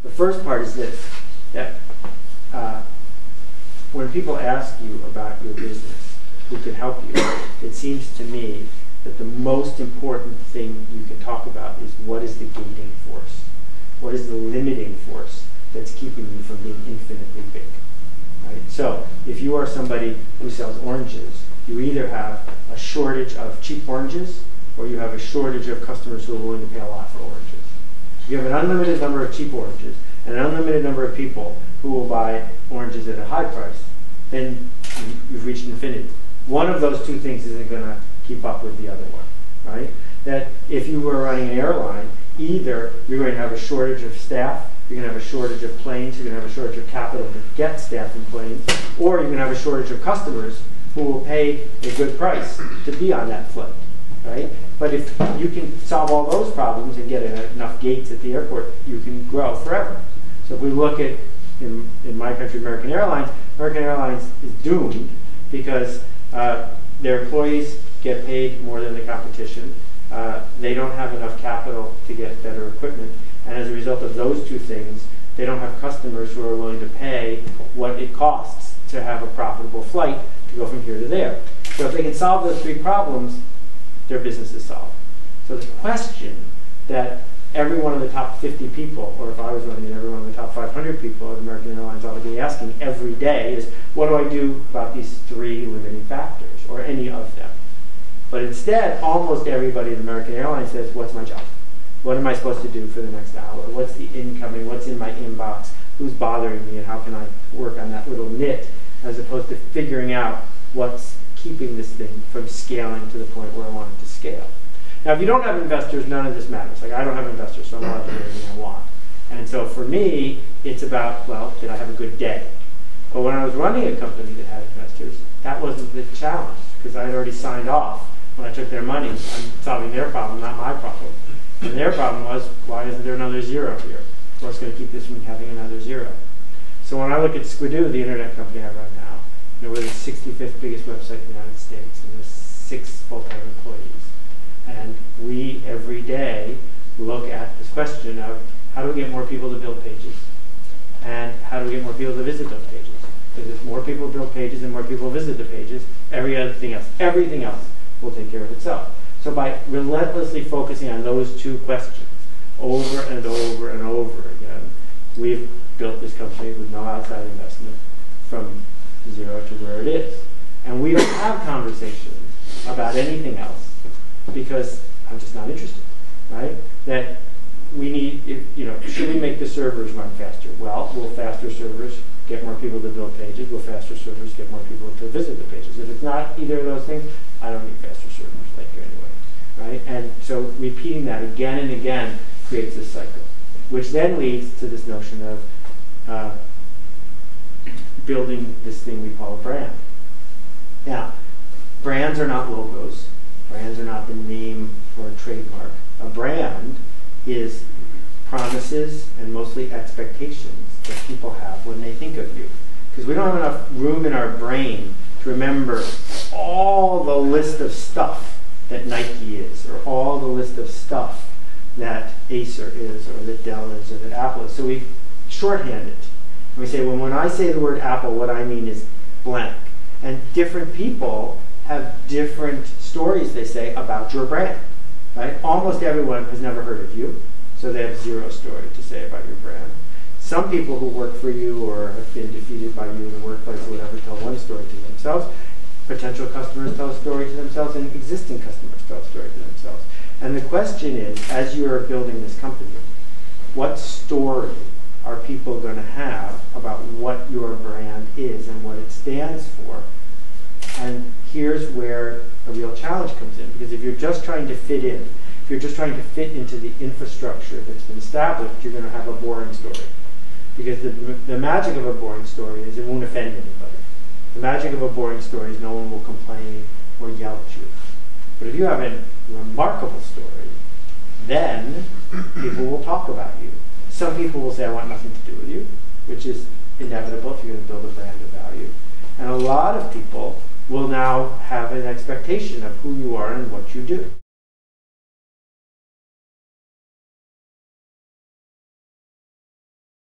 The first part is this, that when people ask you about your business, who can help you, it seems to me that the most important thing you can talk about is what is the gating force? What is the limiting force that's keeping you from being infinitely big? Right? So if you are somebody who sells oranges, you either have a shortage of cheap oranges or you have a shortage of customers who are willing to pay a lot for oranges. If you have an unlimited number of cheap oranges and an unlimited number of people who will buy oranges at a high price, then you've reached infinity. One of those two things isn't going to keep up with the other one, right? That if you were running an airline, either you're going to have a shortage of staff, you're going to have a shortage of planes, you're going to have a shortage of capital to get staff and planes, or you're going to have a shortage of customers who will pay a good price to be on that flight, right? But if you can solve all those problems and get enough gates at the airport, you can grow forever. So if we look at, in my country, American Airlines is doomed because their employees get paid more than the competition. They don't have enough capital to get better equipment. And as a result of those two things, they don't have customers who are willing to pay what it costs to have a profitable flight to go from here to there. So if they can solve those three problems, their business is solved. So the question that every one of the top 50 people, or if I was running it, every one of the top 500 people at American Airlines ought to be asking every day is, what do I do about these three limiting factors, or any of them? But instead, almost everybody at American Airlines says, what's my job? What am I supposed to do for the next hour? What's the incoming? What's in my inbox? Who's bothering me? And how can I work on that little nit, as opposed to figuring out what's keeping this thing from scaling to the point where I want it to scale. Now, if you don't have investors, none of this matters. Like, I don't have investors, so I'm allowed to do anything I want. And so for me, it's about, well, did I have a good day? But when I was running a company that had investors, that wasn't the challenge, because I had already signed off when I took their money. I'm solving their problem, not my problem. And their problem was, why isn't there another zero here? What's going to keep this from having another zero? So when I look at Squidoo, the internet company I run now, we're the 65th biggest website in the United States, and there's 6 full-time employees. And we, every day, look at this question of how do we get more people to build pages? And how do we get more people to visit those pages? Because if more people build pages and more people visit the pages, everything else will take care of itself. So by relentlessly focusing on those two questions over and over and over again, we've built this company with no outside investment from zero to where it is. And we don't have conversations about anything else because I'm just not interested, right? That we need, should we make the servers run faster? Well, will faster servers get more people to build pages? Will faster servers get more people to visit the pages? If it's not either of those things, I don't need faster servers like you anyway, right? And so repeating that again and again creates this cycle, which then leads to this notion of building this thing we call a brand. Now, brands are not logos. Brands are not the name or a trademark. A brand is promises and mostly expectations that people have when they think of you. Because we don't have enough room in our brain to remember all the list of stuff that Nike is, or all the list of stuff that Acer is, or that Dell is, or that Apple is. So we shorthand it. And we say, well, when I say the word Apple, what I mean is blank. And different people have different stories they say about your brand, right? Almost everyone has never heard of you, so they have zero story to say about your brand. Some people who work for you or have been defeated by you in the workplace or whatever tell one story to themselves. Potential customers tell a story to themselves, and existing customers tell a story to themselves. And the question is, as you are building this company, what story are people going to have about what your brand is and what it stands for? And here's where a real challenge comes in, because if you're just trying to fit in, if you're just trying to fit into the infrastructure that's been established, you're going to have a boring story. Because the magic of a boring story is it won't offend anybody. The magic of a boring story is no one will complain or yell at you. But if you have a remarkable story, then people will talk about you. Some people will say, I want nothing to do with you, which is inevitable if you're going to build a brand of value. And a lot of people will now have an expectation of who you are and what you do.